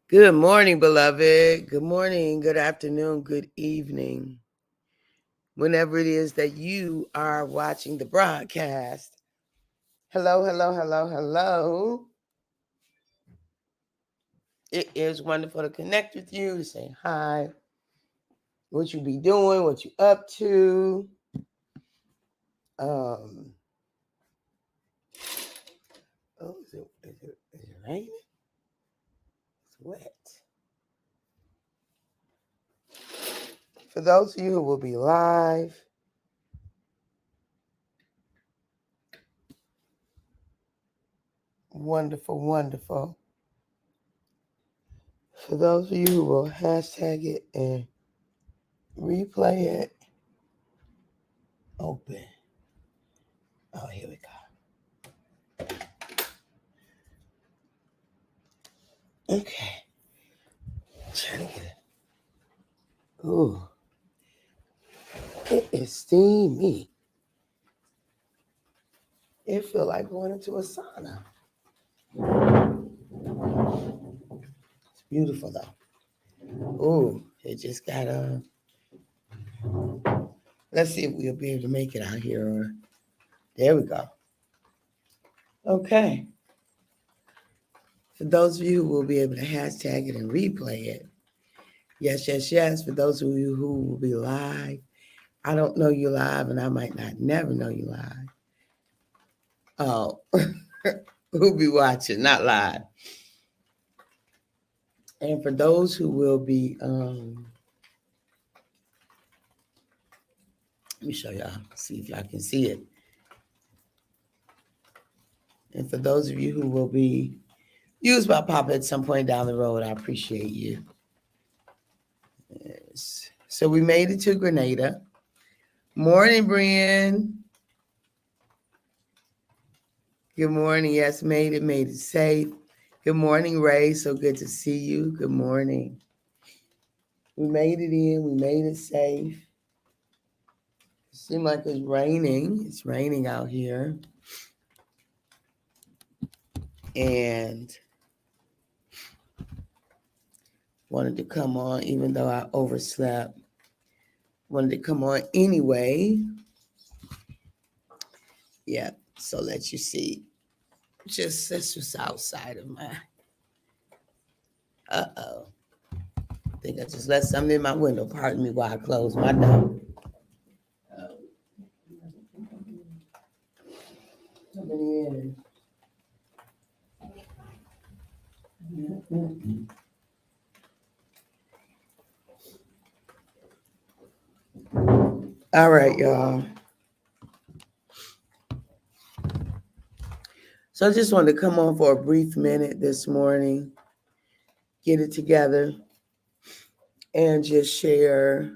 Good morning, beloved. Good morning, good afternoon, good evening. Whenever it is that you are watching the broadcast. Hello, hello, hello, hello. It is wonderful to connect with you, to say hi, what you be doing, what you up to. Um, is it raining? It's wet. For those of you who will be live, wonderful, wonderful. For those of you who will hashtag it and replay it, open. Oh, here we go. Okay. Trying to get it. Ooh. It is steamy. It feel like going into a sauna. It's beautiful though. Ooh, it just got let's see if we'll be able to make it out here. There we go. Okay. For those of you who will be able to hashtag it and replay it. Yes, yes, yes. For those of you who will be live. I don't know you live and I might not never know you live. Oh, who'll be watching, not live. And for those who will be let me show y'all, see if y'all can see it. And for those of you who will be used by Papa at some point down the road, I appreciate you. Yes. So we made it to Grenada. Morning, Brian. Good morning. Yes, made it safe. Good morning, Ray. So good to see you. Good morning. We made it in. We made it safe. It seemed like it's raining. It's raining out here. And wanted to come on even though I overslept. Wanted to come on anyway. Yeah, so let you see. That's just outside of my. Uh-oh. I think I just let something in my window. Pardon me while I close my door. Coming in. All right, y'all. So I just wanted to come on for a brief minute this morning, get it together, and just share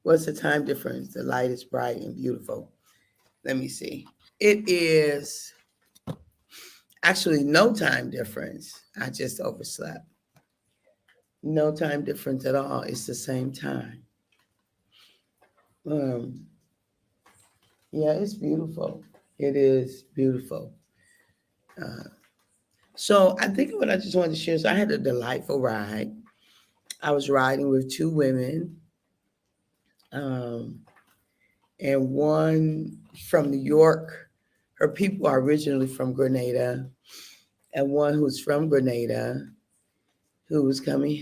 what's the time difference. The light is bright and beautiful. Let me see. It is actually no time difference. I just overslept. No time difference at all. It's the same time. Um, yeah, it's beautiful. It is beautiful. Uh, so I think what I just wanted to share is I had a delightful ride. I was riding with two women, um, and one from New York. Her people are originally from Grenada, and one who's from Grenada, who was coming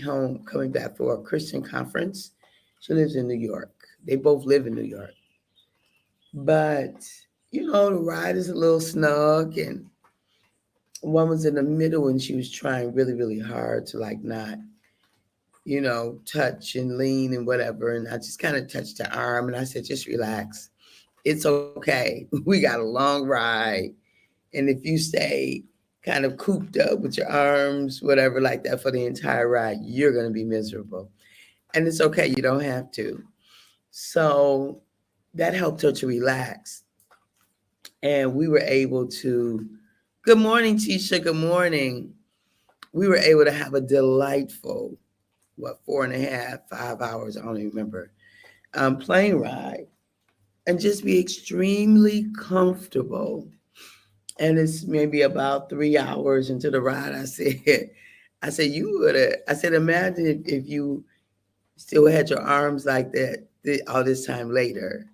back for a Christian conference. She lives in New York. They both live in New York. But, the ride is a little snug, and one was in the middle and she was trying really, really hard to like not, touch and lean and whatever. And I just kind of touched her arm and I said, just relax. It's okay. We got a long ride. And if you stay kind of cooped up with your arms, whatever, like that for the entire ride, you're going to be miserable. And it's okay. You don't have to. So that helped her to relax. And we were able to, good morning, Tisha, good morning. We were able to have a delightful, 4.5, 5 hours, I don't even remember, plane ride and just be extremely comfortable. And it's maybe about 3 hours into the ride, I said, I said, you would have, I said, imagine if you still had your arms like that all this time later.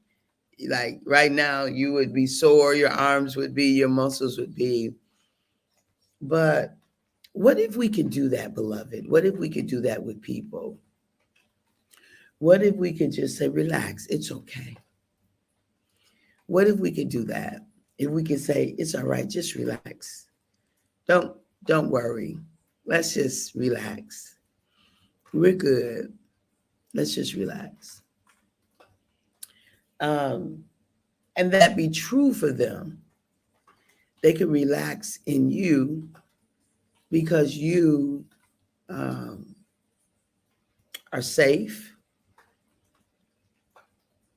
Like right now, you would be sore, your arms would be, your muscles would be. But what if we could do that, beloved? What if we could do that with people? What if we could just say, relax, it's okay? What if we could do that? If we could say, it's all right, just relax. Don't don't worry. Let's just relax. We're good. Let's just relax. Um, and that be true for them. They can relax in you because you are safe,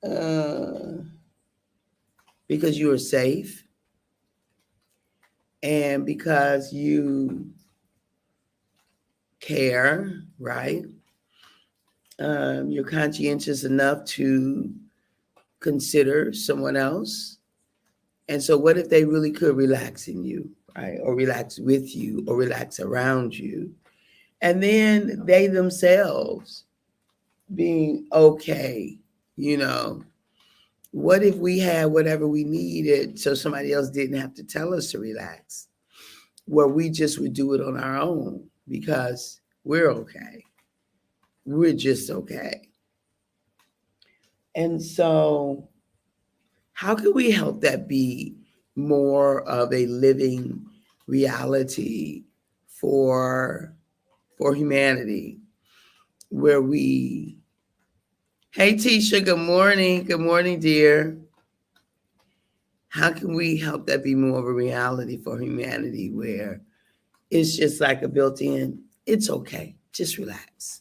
uh, because you are safe, and because you care, right? You're conscientious enough to consider someone else. And so, what if they really could relax in you, right? Or relax with you, or relax around you? And then they themselves being okay, you know. What if we had whatever we needed so somebody else didn't have to tell us to relax? Where we just would do it on our own because we're okay. We're just okay. And so, how can we help that be more of a living reality for for humanity, where we, hey Tisha, good morning, dear. How can we help that be more of a reality for humanity, where it's just like a built-in, it's okay, just relax,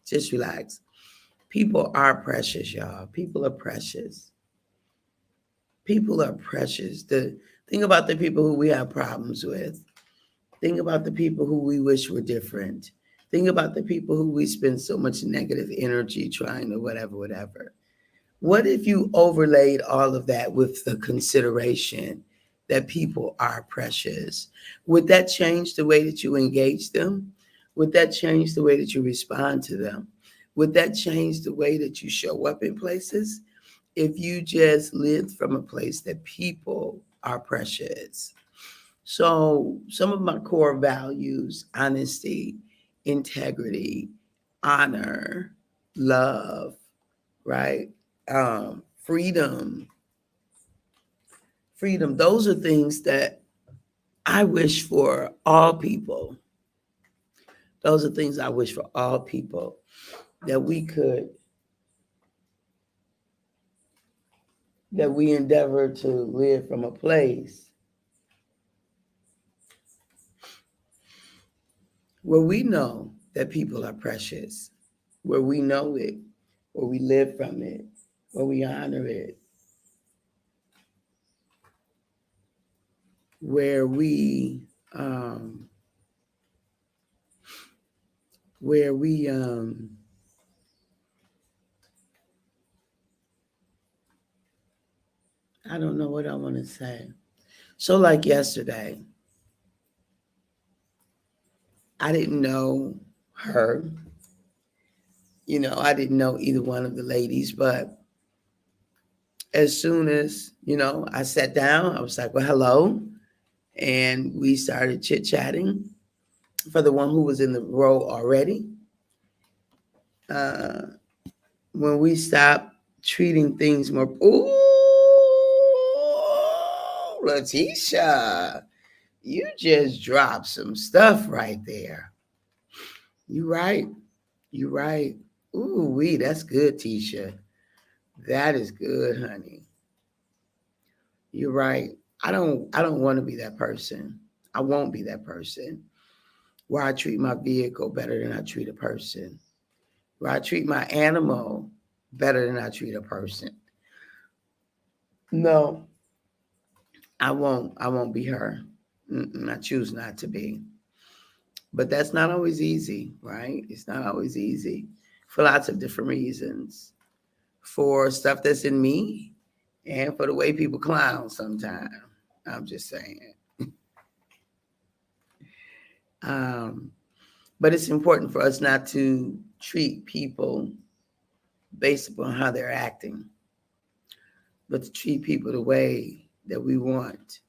just relax. People are precious, y'all. People are precious. People are precious. Think about the people who we have problems with. Think about the people who we wish were different. Think about the people who we spend so much negative energy trying to whatever. What if you overlaid all of that with the consideration that people are precious? Would that change the way that you engage them? Would that change the way that you respond to them? Would that change the way that you show up in places? If you just lived from a place that people are precious. So, some of my core values: honesty, integrity, honor, love, right? Freedom. Freedom. Those are things that I wish for all people. Those are things I wish for all people, that we endeavor to live from a place where we know that people are precious, where we know it, where we live from it, where we honor it, where we um, where we I don't know what I want to say. So, like yesterday, I didn't know her. I didn't know either one of the ladies, but as soon as, I sat down, I was like, well, hello. And we started chit chatting. For the one who was in the row already, uh, when we stopped treating things more, ooh, Letitia, you just dropped some stuff right there. You right. You right. Ooh, that's good, Tisha. That is good, honey. You're right. I don't want to be that person. I won't be that person where I treat my vehicle better than I treat a person. Where I treat my animal better than I treat a person. No, I won't. I won't be her. I choose not to be. But that's not always easy, right? It's not always easy for lots of different reasons. For stuff that's in me and for the way people clown sometimes. I'm just saying. Um, But it's important for us not to treat people based upon how they're acting, but to treat people the way that we want.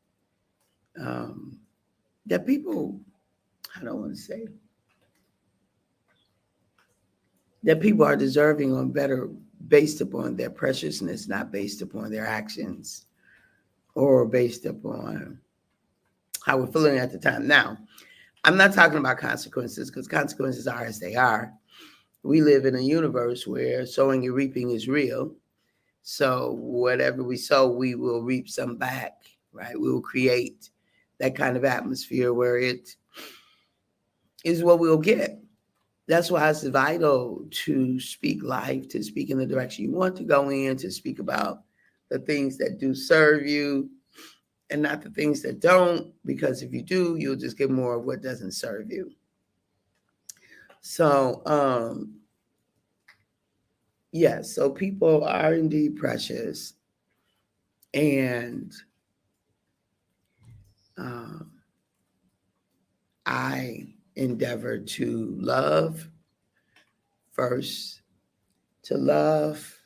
That people, I don't want to say, that people are deserving on better based upon their preciousness, not based upon their actions or based upon how we're feeling at the time. Now, I'm not talking about consequences because consequences are as they are. We live in a universe where sowing and reaping is real. So whatever we sow, we will reap some back, right? We will create that kind of atmosphere where it is what we'll get. That's why it's vital to speak life, to speak in the direction you want to go in, to speak about the things that do serve you and not the things that don't, because if you do, you'll just get more of what doesn't serve you. So, yes, so people are indeed precious. And I endeavor to love first, to love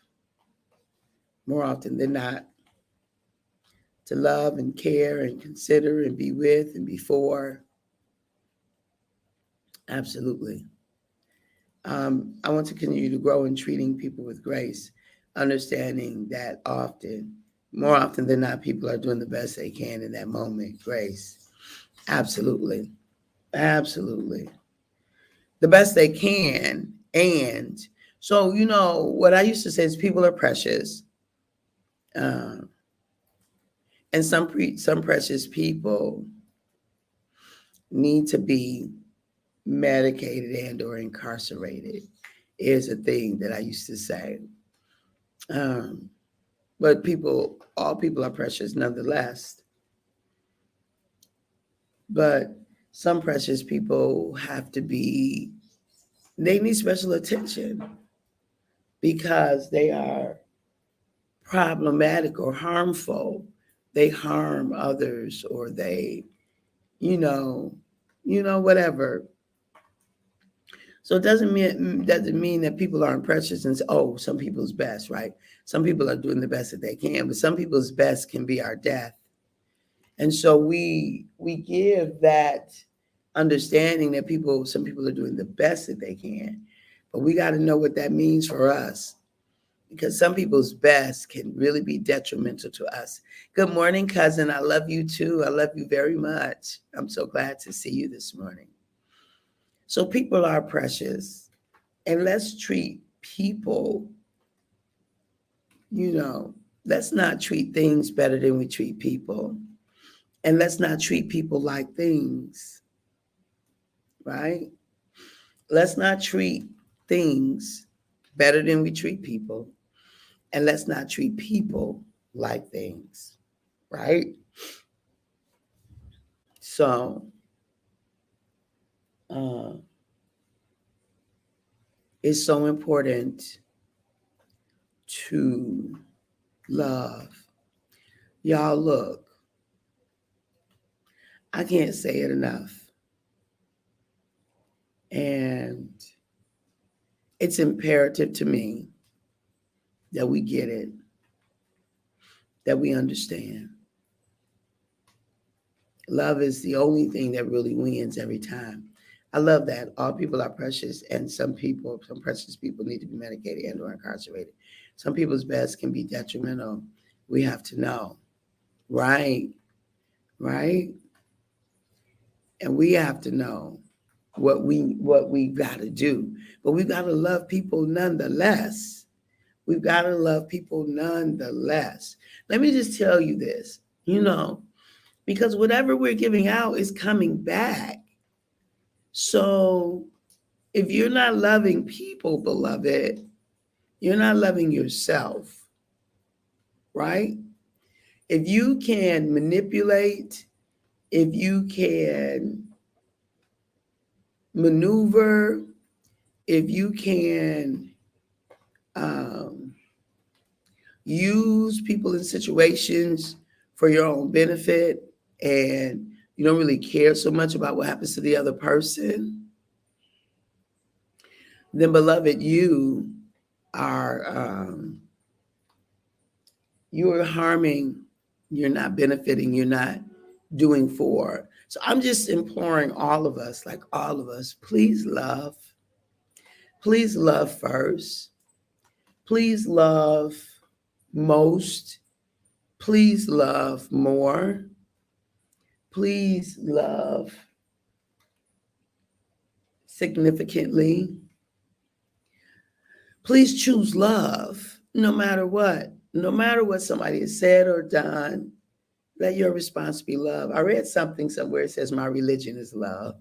more often than not, to love and care and consider and be with and before. Absolutely. I want to continue to grow in treating people with grace, understanding that more often than not, people are doing the best they can in that moment. Grace. Absolutely. Absolutely. The best they can. And so, what I used to say is people are precious. And some precious people need to be medicated and or incarcerated is a thing that I used to say. But all people are precious nonetheless. But some precious people they need special attention because they are problematic or harmful. They harm others or they, whatever. So it doesn't mean that people aren't precious and say, oh, some people's best, right? Some people are doing the best that they can, but some people's best can be our death. And so we give that understanding that some people are doing the best that they can, but we got to know what that means for us because some people's best can really be detrimental to us. Good morning, cousin. I love you too. I love you very much. I'm so glad to see you this morning. So people are precious, and let's treat people, let's not treat things better than we treat people. And let's not treat people like things, right? Let's not treat things better than we treat people. And let's not treat people like things, right? So, it's so important to love. Y'all, look, I can't say it enough. And it's imperative to me that we get it, that we understand. Love is the only thing that really wins every time. I love that. All people are precious, and some precious people need to be medicated and or incarcerated. Some people's best can be detrimental. We have to know. Right? Right? And we have to know what we've got to do. But we've got to love people nonetheless. We've got to love people nonetheless. Let me just tell you this, because whatever we're giving out is coming back. So if you're not loving people, beloved, you're not loving yourself, right? If you can manipulate, if you can maneuver, if you can use people in situations for your own benefit and you don't really care so much about what happens to the other person, then beloved, are you are harming, you're not benefiting, you're not doing for. So I'm just imploring all of us, like all of us, please love. Please love first. Please love most. Please love more. Please love significantly. Please choose love no matter what. No matter what somebody has said or done, let your response be love. I read something somewhere, it says, my religion is love.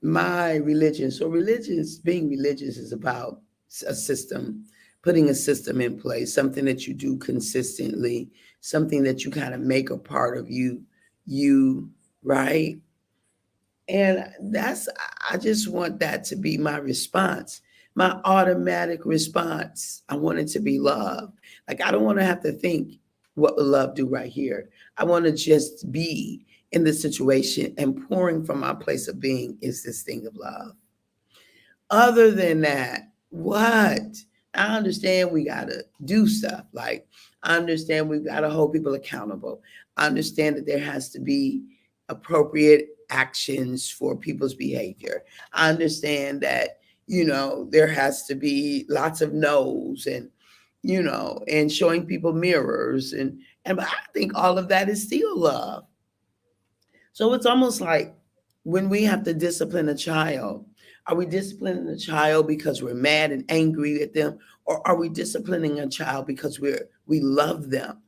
My religion. So religious, being religious is about a system, putting a system in place, something that you do consistently, something that you kind of make a part of you, right? And I just want that to be my response, my automatic response. I want it to be love. Like, I don't want to have to think, what will love do right here? I want to just be in the situation, and pouring from my place of being is this thing of love. Other than that, what? I understand we got to do stuff. Like, I understand we've got to hold people accountable. I understand that there has to be appropriate actions for people's behavior. I understand that, there has to be lots of no's, and showing people mirrors. And I think all of that is still love. So it's almost like when we have to discipline a child, are we disciplining a child because we're mad and angry at them? Or are we disciplining a child because we love them?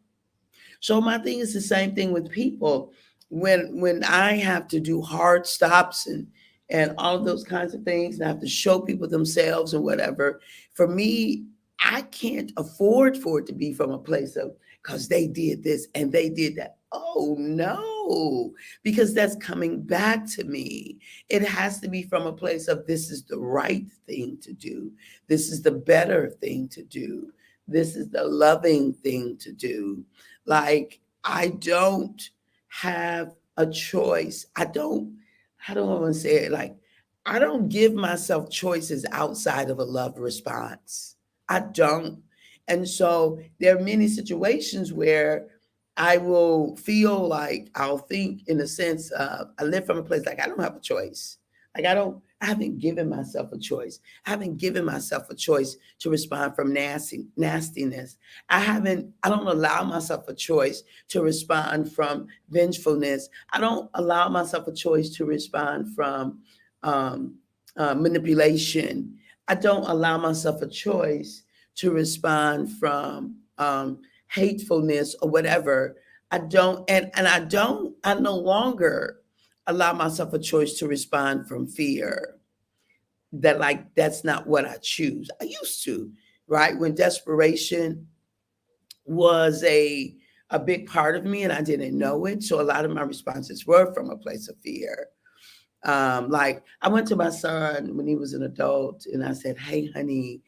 So my thing is the same thing with people. When I have to do hard stops and all of those kinds of things, and I have to show people themselves and whatever, for me, I can't afford for it to be from a place of, because they did this and they did that. Oh no, because that's coming back to me. It has to be from a place of, this is the right thing to do. This is the better thing to do. This is the loving thing to do. Like, I don't have a choice. How do I want to say it? Like, I don't give myself choices outside of a love response. I don't. And so there are many situations where I will feel like, I'll think in a sense of, I live from a place like I don't have a choice. Like, I haven't given myself a choice. I haven't given myself a choice to respond from nastiness. I don't allow myself a choice to respond from vengefulness. I don't allow myself a choice to respond from um, manipulation. I don't allow myself a choice to respond from hatefulness or whatever. I no longer allow myself a choice to respond from fear. That, like, that's not what I choose. I used to, right? When desperation was a big part of me and I didn't know it. So a lot of my responses were from a place of fear. Like, I went to my son when he was an adult and I said, hey, honey,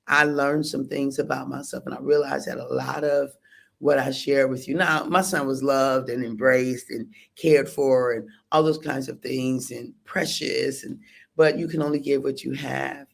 I learned some things about myself, and I realized that a lot of what I share with you now, my son was loved and embraced and cared for and all those kinds of things, and precious, but you can only give what you have.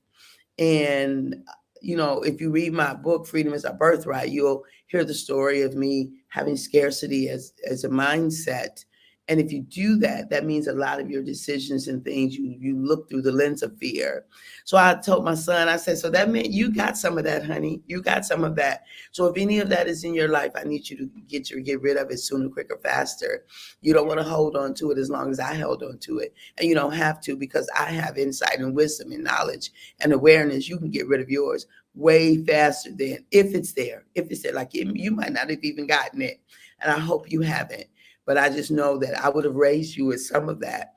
And if you read my book, Freedom is Our Birthright, you'll hear the story of me having scarcity as a mindset. And if you do that, that means a lot of your decisions and things, you look through the lens of fear. So I told my son, I said, so that meant you got some of that, honey. You got some of that. So if any of that is in your life, I need you to get rid of it sooner, quicker, faster. You don't want to hold on to it as long as I held on to it. And you don't have to, because I have insight and wisdom and knowledge and awareness. You can get rid of yours way faster than, if it's there. If it's there, like, you might not have even gotten it. And I hope you haven't. But I just know that I would have raised you with some of that.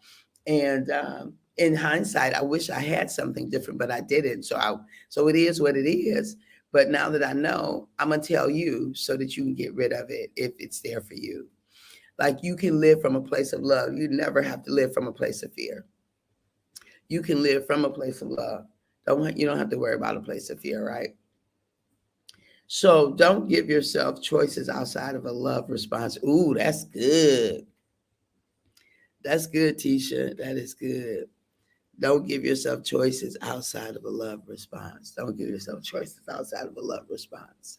And in hindsight, I wish I had something different, but I didn't. So it is what it is. But now that I know, I'm going to tell you so that you can get rid of it if it's there for you. Like, you can live from a place of love. You never have to live from a place of fear. You can live from a place of love. You don't have to worry about a place of fear, right? So don't give yourself choices outside of a love response. Ooh, that's good. That's good, Tisha. That is good. Don't give yourself choices outside of a love response. Don't give yourself choices outside of a love response.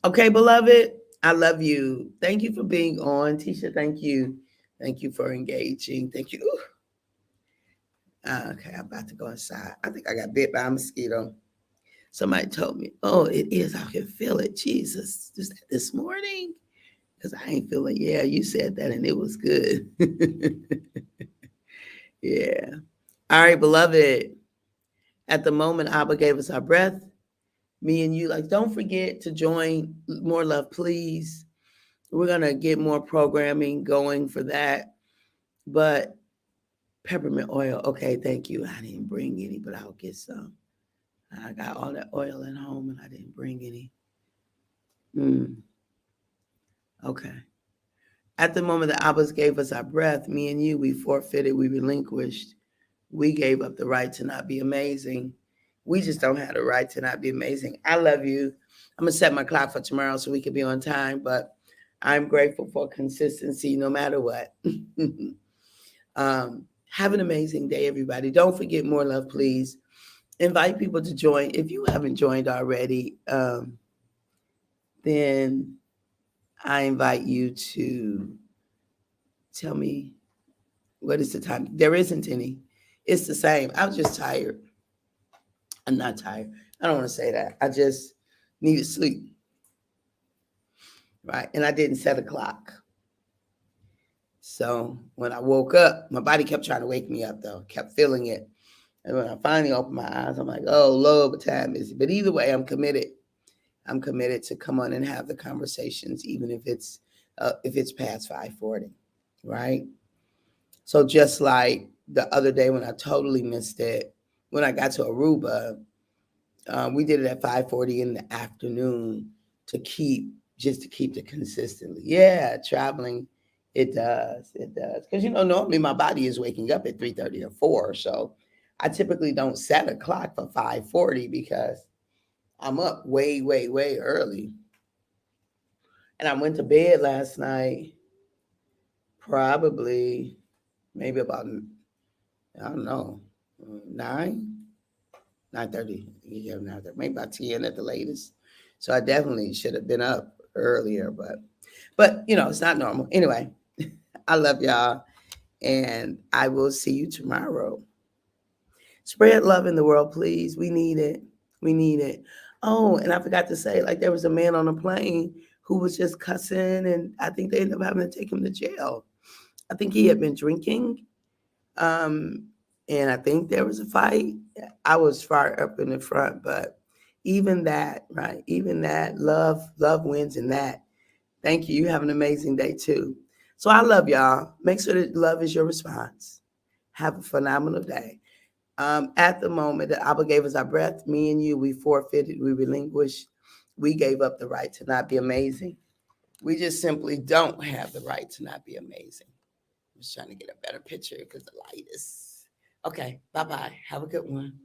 Okay, beloved, I love you. Thank you for being on. Tisha, thank you. Thank you for engaging. Thank you. Okay, I'm about to go inside. I think I got bit by a mosquito. Somebody told me, oh, it is. I can feel it. Jesus. Is that this morning? Because I ain't feeling, yeah, you said that and it was good. Yeah. All right, beloved. At the moment, Abba gave us our breath. Me and you, like, don't forget to join More Love, Please. We're going to get more programming going for that. But peppermint oil, okay, thank you. I didn't bring any, but I'll get some. I got all that oil at home and I didn't bring any. Okay. At the moment that Abbas gave us our breath, me and you, we forfeited, we relinquished. We gave up the right to not be amazing. We just don't have the right to not be amazing. I love you. I'm going to set my clock for tomorrow so we can be on time, but I'm grateful for consistency no matter what. Have an amazing day, everybody. Don't forget More Love, Please. Invite people to join. If you haven't joined already, then I invite you to tell me what is the time. There isn't any. It's the same. I was just tired. I'm not tired. I don't want to say that. I just needed sleep. Right. And I didn't set a clock. So when I woke up, my body kept trying to wake me up, though, kept feeling it. And when I finally opened my eyes, I'm like, oh, Lord, what time is it? But either way, I'm committed. I'm committed to come on and have the conversations, even if it's past 5:40, right? So just like the other day when I totally missed it, when I got to Aruba, we did it at 5:40 in the afternoon to keep the consistently. Yeah, traveling, it does, because normally my body is waking up at 3:30 or 4, so I typically don't set a clock for 5:40 because I'm up way, way, way early. And I went to bed last night, probably maybe about, I don't know, 9:30. Yeah, 9:30, maybe about 10 at the latest. So I definitely should have been up earlier, but it's not normal. Anyway, I love y'all, and I will see you tomorrow. Spread love in the world, please. We need it. We need it. Oh, and I forgot to say, like, there was a man on a plane who was just cussing, and I think they ended up having to take him to jail. I think he had been drinking, and I think there was a fight. I was far up in the front, but even that, right? Even that, love wins in that. Thank you. You have an amazing day too. So I love y'all. Make sure that love is your response. Have a phenomenal day. At the moment that Abba gave us our breath, me and you, we forfeited, we relinquished, we gave up the right to not be amazing. We just simply don't have the right to not be amazing. I was trying to get a better picture because the light is. Okay, bye-bye. Have a good one.